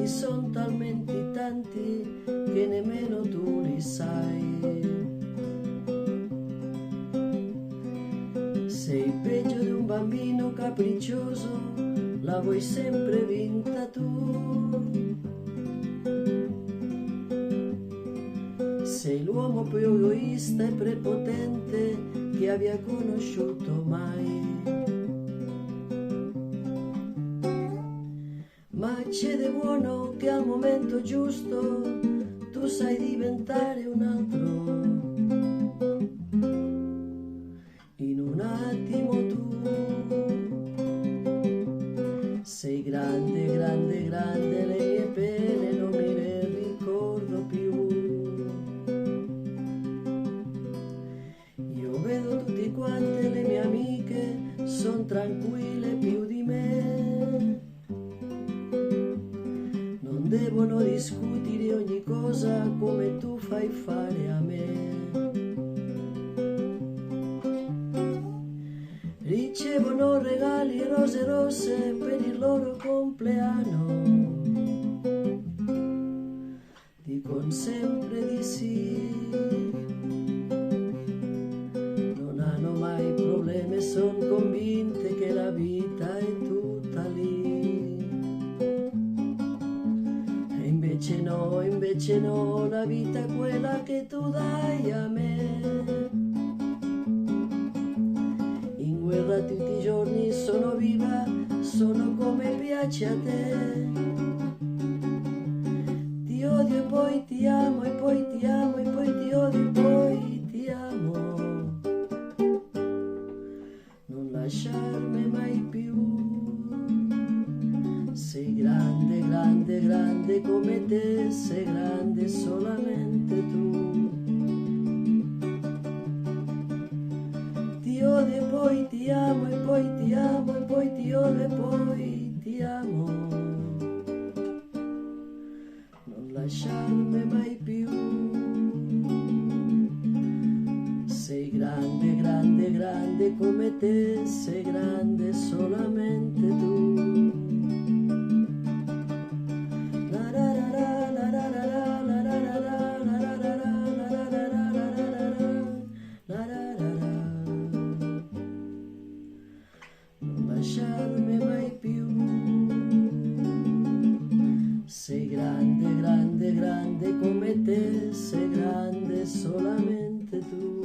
difetti sono talmente tanti che nemmeno tu li sai. Sei peggio di un bambino capriccioso, la vuoi sempre vinta tu. Sei l'uomo più egoista e prepotente che abbia conosciuto mai. Ma c'è di buono che al momento giusto tu sai diventare un altro. In un attimo tu sei grande, grande, grande, le mie pene non me le ricordo più. Io vedo tutte quante le mie amiche, son tranquille più di me. Non devono discutere ogni cosa come tu fai fare a me. Ricevono regali e rose rosse per il loro compleanno. Dicono sempre di sì. Non hanno mai problemi, sono convinte che la vita è tutta lì. E invece no, la vita è quella che tu dai a me. In guerra tutti i giorni sono viva, sono come piace a te. Ti odio e poi ti amo, e poi ti amo, e poi ti odio e poi ti amo. Non lasciarmi mai più. Sei grande, grande, grande come te, sei grande solamente tu. Ti odio e poi ti amo, e poi ti amo, e poi ti odio e poi ti amo. Non lasciarmi mai più. Sei grande, grande, grande come te, sei grande solamente tu. Non lasciarmi mai più. Sei grande, grande, grande come te, sei grande solamente tu.